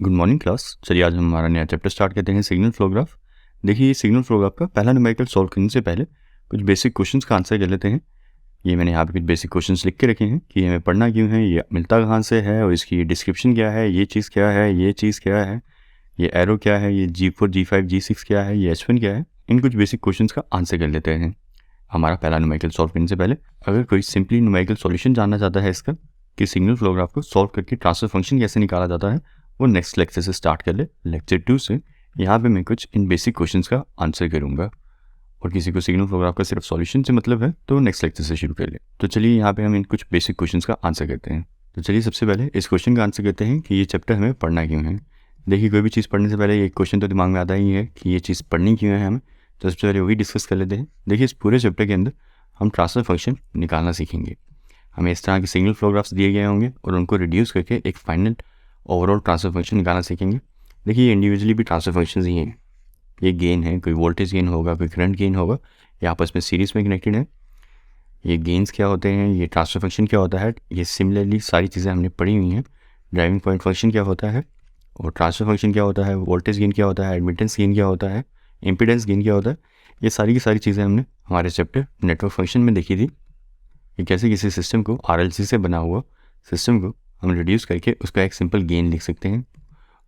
Good morning class. चलिए आज हम हमारा नया चैप्टर स्टार्ट करते हैं, सिग्नल फ्लो ग्राफ। देखिए ये सिग्नल फ्लो ग्राफ का पहला न्यूमेरिकल सॉल्व करने से पहले कुछ बेसिक क्वेश्चंस का आंसर कर लेते हैं। ये मैंने यहाँ पे कुछ बेसिक क्वेश्चंस लिख के रखे हैं कि हमें पढ़ना क्यों है, ये मिलता कहाँ से है और इसकी डिस्क्रिप्शन क्या है, ये चीज़ क्या है, ये चीज़ क्या है, ये एरो क्या है, ये G4 G5 G6 क्या है, ये H1 क्या है। इन कुछ बेसिक क्वेश्चंस का आंसर कर लेते हैं हमारा पहला न्यूमेरिकल सॉल्व करने से पहले। अगर कोई सिंपली न्यूमेरिकल सॉल्यूशन जानना चाहता है इसका कि सिग्नल फ्लो ग्राफ को सॉल्व करके ट्रांसफर फंक्शन कैसे निकाला जाता है, वो नेक्स्ट लेक्चर से स्टार्ट कर ले, लेक्चर 2 से। यहाँ पे मैं कुछ इन बेसिक क्वेश्चंस का आंसर करूँगा और किसी को सिग्नल फ्लो ग्राफ का सिर्फ सॉल्यूशन से मतलब है तो नेक्स्ट लेक्चर से शुरू कर ले। तो चलिए यहाँ पे हम इन कुछ बेसिक क्वेश्चंस का आंसर करते हैं। तो चलिए सबसे पहले इस क्वेश्चन का आंसर करते हैं कि ये चैप्टर हमें पढ़ना क्यों है। देखिए कोई भी चीज़ पढ़ने से पहले एक क्वेश्चन तो दिमाग में आता ही है कि ये चीज़ पढ़नी क्यों है हमें। तो सबसे पहले वही डिस्कस कर लेते हैं। देखिए इस पूरे चैप्टर के अंदर हम ट्रांसफर फंक्शन निकालना सीखेंगे। हमें इस तरह के सिग्नल फ्लो ग्राफ्स दिए गए होंगे और उनको रिड्यूस करके एक फाइनल ओवरऑल ट्रांसफर फंक्शन निकालना सीखेंगे। देखिए ये इंडिविजुअली भी ट्रांसफर फंक्शंस ही हैं। ये गेन है, कोई वोल्टेज गेन होगा, कोई करंट गेन होगा, ये आपस में सीरीज़ में कनेक्टेड है। ये गेन्स क्या होते हैं, ये ट्रांसफर फंक्शन क्या होता है, ये सिमिलरली सारी चीज़ें हमने पढ़ी हुई हैं। ड्राइविंग पॉइंट फंक्शन क्या होता है और ट्रांसफर फंक्शन क्या होता है, वोल्टेज गेन क्या होता है, एडमिटेंस गेन क्या होता है, इम्पीडेंस गेन क्या होता है, ये सारी की सारी चीज़ें हमने हमारे चैप्टर नेटवर्क फंक्शन में देखी थी कि कैसे किसी सिस्टम को RLC से बना हुआ सिस्टम को हम रिड्यूस करके उसका एक सिंपल गेन लिख सकते हैं।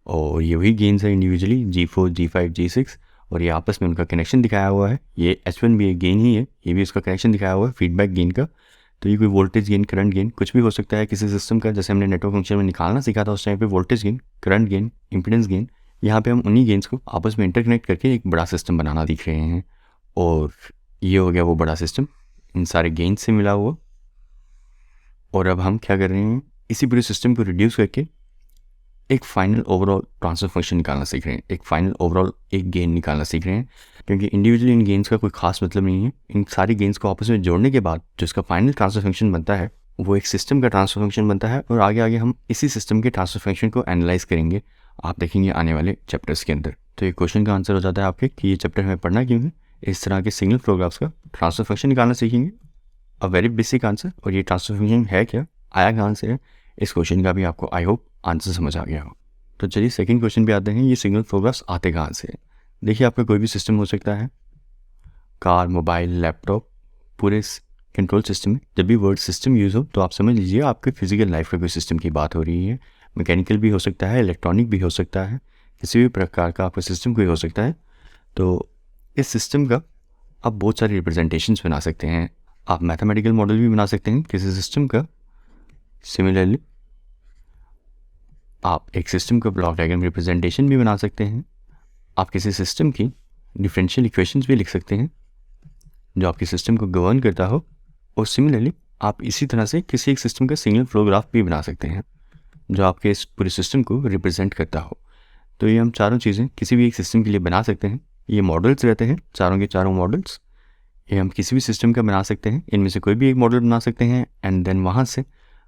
और ये वही गेन्स है इंडिविजुअली G4 G5 G6 और ये आपस में उनका कनेक्शन दिखाया हुआ है। ये H1 भी एक गेन ही है, ये भी उसका कनेक्शन दिखाया हुआ है फीडबैक गेन का। तो ये कोई वोल्टेज गेन, करंट गेन कुछ भी हो सकता है किसी सिस्टम का। जैसे हमने नेटवर्क फंक्शन में निकालना सीखा था उस टाइम पे voltage gain, current gain, impedance gain. यहाँ पे हम उन्हीं गेन्स को आपस में इंटरकनेक्ट करके एक बड़ा सिस्टम बनाना दिख रहे हैं और ये हो गया वो बड़ा सिस्टम इन सारे गेन्स से मिला हुआ। और अब हम क्या कर रहे हैं, इसी पूरे सिस्टम को रिड्यूस करके एक फाइनल ओवरऑल ट्रांसफर फंक्शन निकालना सीख रहे हैं, एक फाइनल ओवरऑल एक गेन निकालना सीख रहे हैं। क्योंकि इंडिविजुअली इन गेन्स का कोई खास मतलब नहीं है। इन सारी गेन्स को आपस में जोड़ने के बाद जो इसका फाइनल ट्रांसफर फंक्शन बनता है वो एक सिस्टम का ट्रांसफर फंक्शन बनता है और आगे आगे हम इसी सिस्टम के ट्रांसफर फंक्शन को एनालाइज करेंगे, आप देखेंगे आने वाले चैप्टर्स के अंदर। तो ये क्वेश्चन का आंसर हो जाता है आपके कि ये चैप्टर हमें पढ़ना क्यों है। इस तरह के सिग्नल फ्लो ग्राफ्स का ट्रांसफर फंक्शन निकालना सीखेंगे, अ वेरी बेसिक आंसर। और ये ट्रांसफर फंक्शन है क्या, आया कहाँ से है, इस क्वेश्चन का भी आपको आई होप आंसर समझ आ गया हो। तो चलिए सेकंड क्वेश्चन पे आते हैं, ये सिग्नल फ्लो ग्राफ्स आते कहाँ से हैं। देखिए आपका कोई भी सिस्टम हो सकता है, कार, मोबाइल, लैपटॉप, पूरे कंट्रोल सिस्टम में जब भी वर्ड सिस्टम यूज़ हो तो आप समझ लीजिए आपके फिजिकल लाइफ के कोई सिस्टम की बात हो रही है। मैकेनिकल भी हो सकता है, इलेक्ट्रॉनिक भी हो सकता है, किसी भी प्रकार का आपका सिस्टम कोई हो सकता है। तो इस सिस्टम का आप बहुत सारी रिप्रेजेंटेशंस बना सकते हैं। आप मैथमेटिकल मॉडल भी बना सकते हैं किसी सिस्टम का। सिमिलरली आप एक सिस्टम का ब्लॉक डायग्राम रिप्रेजेंटेशन भी बना सकते हैं। आप किसी सिस्टम की डिफरेंशियल इक्वेशंस भी लिख सकते हैं जो आपके सिस्टम को गवर्न करता हो। और सिमिलरली आप इसी तरह से किसी एक सिस्टम का सिग्नल फ्लो ग्राफ भी बना सकते हैं जो आपके इस पूरे सिस्टम को रिप्रेजेंट करता हो। तो ये हम चारों चीज़ें किसी भी एक सिस्टम के लिए बना सकते हैं। ये मॉडल्स रहते हैं चारों के चारों मॉडल्स, ये हम किसी भी सिस्टम का बना सकते हैं। इनमें से कोई भी एक मॉडल बना सकते हैं एंड देन वहाँ से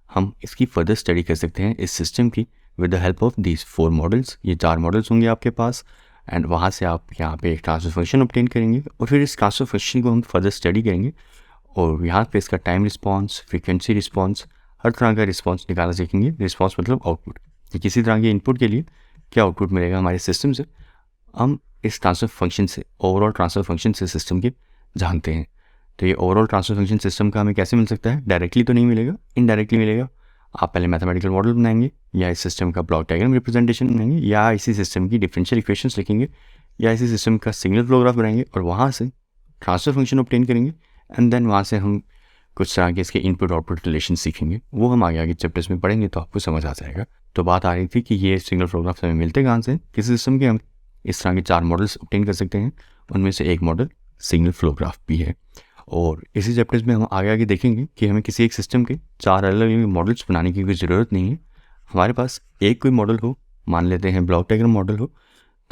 हम इसकी फर्दर स्टडी कर सकते हैं इस सिस्टम की with the help of these 4 models. ये 4 मॉडल्स होंगे आपके पास एंड वहाँ से आप यहाँ पे एक ट्रांसफर फंक्शन ऑब्टेन करेंगे और फिर इस ट्रांसफर फंक्शन को हम फर्दर स्टडी करेंगे और यहाँ पे इसका टाइम रिस्पॉन्स, फ्रीक्वेंसी रिस्पॉन्स, हर तरह का रिस्पॉन्स निकालना सीखेंगे। रिस्पॉन्स मतलब आउटपुट, कि किसी तरह के इनपुट के लिए क्या आउटपुट मिलेगा हमारे सिस्टम से, हम इस ट्रांसफर फंक्शन से, ओवरऑल ट्रांसफर फंक्शन से सिस्टम के जानते हैं। तो ये ओवरऑल ट्रांसफर फंक्शन सिस्टम का हमें कैसे मिल सकता है, डायरेक्टली तो नहीं मिलेगा, इनडायरेक्टली मिलेगा। आप पहले मैथमेटिकल मॉडल बनाएंगे या इस सिस्टम का ब्लॉक डायग्राम रिप्रेजेंटेशन बनाएंगे या इसी सिस्टम की डिफरेंशियल इक्वेशंस लिखेंगे या इसी सिस्टम का सिग्नल फ्लो ग्राफ बनाएंगे और वहाँ से ट्रांसफर फंक्शन ऑब्टेन करेंगे एंड देन वहाँ से हम कुछ तरह के इसके इनपुट आउटपुट रिलेशन सीखेंगे। वो हम आगे चैप्टर्स में पढ़ेंगे तो आपको समझ आ जाएगा। तो बात आ रही थी कि ये सिग्नल फ्लो ग्राफ हमें मिलते कहाँ से, किसी सिस्टम के हम इस तरह के 4 मॉडल्स ऑब्टेन कर सकते हैं। उनमें से एक मॉडल सिग्नल फ्लो ग्राफ भी है और इसी चैप्टर्स में हम आगे देखेंगे कि हमें किसी एक सिस्टम के 4 अलग अलग मॉडल्स बनाने की कोई ज़रूरत नहीं है। हमारे पास एक कोई मॉडल हो, मान लेते हैं ब्लॉक डायग्राम मॉडल हो,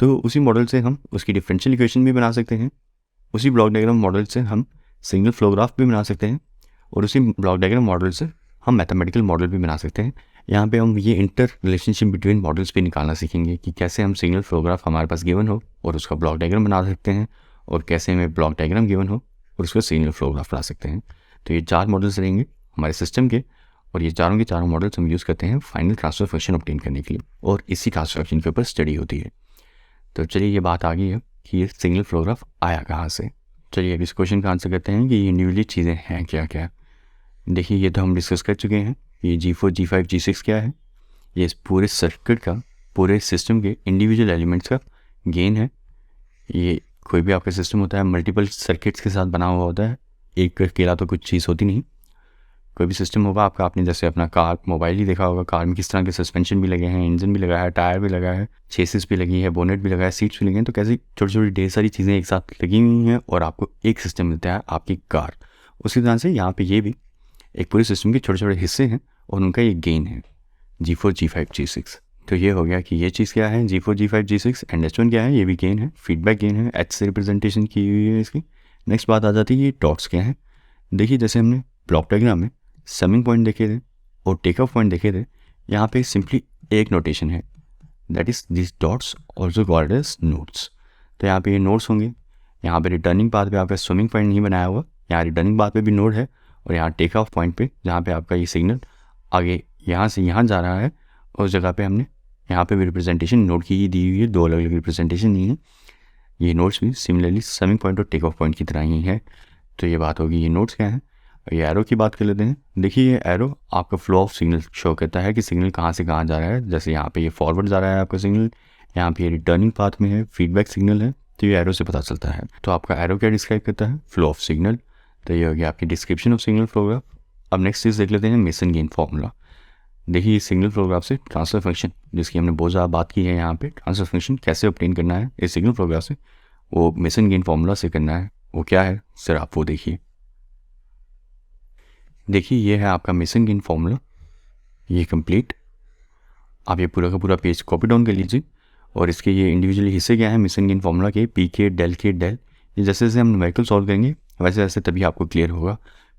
तो उसी मॉडल से हम उसकी डिफरेंशियल इक्वेशन भी बना सकते हैं। उसी ब्लॉक डायग्राम मॉडल से हम सिग्नल फ्लो ग्राफ भी बना सकते हैं और उसी ब्लॉक डायग्राम मॉडल से हम मैथमेटिकल मॉडल भी बना सकते हैं। यहाँ पे हम ये इंटर रिलेशनशिप बिटवीन मॉडल्स भी निकालना सीखेंगे कि कैसे हम सिग्नल फ्लो ग्राफ हमारे पास गिवन हो और उसका ब्लॉक डायग्राम बना सकते हैं और कैसे हमें ब्लॉक डायग्राम गिवन हो और उसका सिग्नल फ्लो ग्राफ बना सकते हैं। तो ये 4 मॉडल्स रहेंगे हमारे सिस्टम के और ये चारों के चारों मॉडल्स हम यूज़ करते हैं फाइनल ट्रांसफर फंक्शन ऑब्टेन करने के लिए, और इसी ट्रांसफर फंक्शन के ऊपर स्टडी होती है। तो चलिए ये बात आ गई है कि ये सिग्नल फ्लो ग्राफ आया कहाँ से। चलिए अब इस क्वेश्चन का आंसर करते हैं कि ये इंडिविजुअली चीज़ें हैं क्या क्या। देखिए ये तो हम डिस्कस कर चुके हैं, ये G4 G5 G6 क्या है। ये इस पूरे सर्किट का, पूरे सिस्टम के इंडिविजुअल एलिमेंट्स का गेन है। ये कोई भी आपका सिस्टम होता है मल्टीपल सर्किट्स के साथ बना हुआ होता है, एक अकेला तो कुछ चीज़ होती नहीं। कोई भी सिस्टम होगा आपका, आपने जैसे अपना कार मोबाइल ही देखा होगा, कार में किस तरह के सस्पेंशन भी लगे हैं, इंजन भी लगा है, टायर भी लगा है, चेसिस भी लगी है, बोनेट भी लगा है, सीट्स भी लगे हैं। तो कैसी छोटी छोटी ढेर सारी चीज़ें एक साथ लगी हुई हैं और आपको एक सिस्टम मिलता है आपकी कार। उसी तरह से यहाँ पे ये भी एक पूरे सिस्टम के छोटे छोटे हिस्से हैं और उनका ये गेन है G4 G5 G6। तो ये हो गया कि ये चीज़ क्या है G4 G5 G6, and H1 क्या है, ये भी गेन है, फीडबैक गेन है, H से रिप्रेजेंटेशन की हुई है इसकी। नेक्स्ट बात आ जाती है ये डॉट्स क्या है। देखिए जैसे हमने ब्लॉक डायग्राम में समिंग पॉइंट देखे थे और टेक ऑफ पॉइंट देखे थे, यहाँ पे सिंपली एक नोटेशन है, that is this dots also called as nodes. तो यहाँ पे ये नोड्स होंगे। यहाँ पे रिटर्निंग पाथ पे आपका स्विमिंग पॉइंट नहीं बनाया हुआ, यहाँ रिटर्निंग पाथ पे भी नोड है, और यहाँ टेक ऑफ पॉइंट पे जहाँ पे आपका ये सिग्नल आगे यहाँ से यहाँ जा रहा है, उस जगह पे हमने यहाँ पे भी रिप्रेजेंटेशन नोड की ही दी हुई है, दो अलग अलग रिप्रेजेंटेशन नहीं है। ये नोड्स भी सिमिलरली समिंग पॉइंट और टेक ऑफ पॉइंट की तरह ही है। तो ये बात होगी ये नोड्स क्या है। ये एरो की बात कर लेते हैं। देखिए ये एरो आपका फ्लो ऑफ सिग्नल शो करता है कि सिग्नल कहाँ से कहाँ जा रहा है। जैसे यहाँ पे ये फॉरवर्ड जा रहा है आपका सिग्नल, यहाँ पे ये रिटर्निंग पाथ में है, फीडबैक सिग्नल है, तो ये एरो से पता चलता है। तो आपका एरो क्या डिस्क्राइब करता है, फ्लो ऑफ सिग्नल। तो ये हो गया आपकी description of signal flow graph. अब नेक्स्ट चीज़ देख लेते हैं मेसन गेन फॉर्मूला। देखिए सिग्नल फ्लो ग्राफ से ट्रांसफर फंक्शन, जिसकी हमने बहुत ज़्यादा बात की है यहाँ पे, ट्रांसफर फंक्शन कैसे ऑब्टेन करना है इस सिग्नल फ्लो ग्राफ से, वो मेसन गेन फॉर्मूला से करना है। वो क्या है सर, आप वो देखिए। देखिए ये है आपका मेसन गेन फॉर्मूला, ये कंप्लीट। आप ये पूरा का पूरा पेज कॉपी डाउन कर लीजिए, और इसके ये इंडिविजुअली हिस्से क्या है मेसन गेन फॉर्मूला के, पी के, डेल के, डेल। ये जैसे जैसे हम न्यूमेरिकल सॉल्व करेंगे वैसे वैसे तभी आपको क्लियर होगा।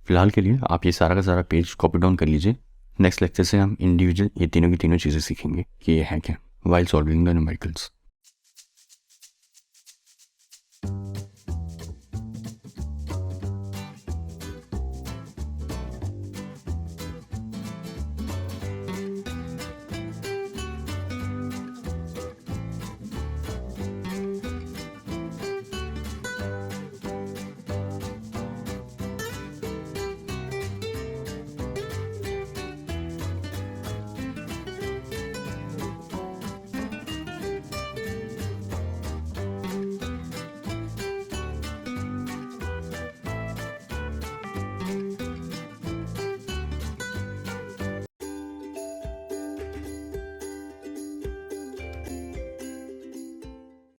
फिलहाल के लिए आप ये सारा का सारा पेज कॉपी डाउन कर लीजिए। नेक्स्ट लेक्चर से हम इंडिविजुअल ये तीनों की तीनों चीज़ें सीखेंगे कि ये है क्या वाइल सॉल्विंग द न्यूमेरिकल्स।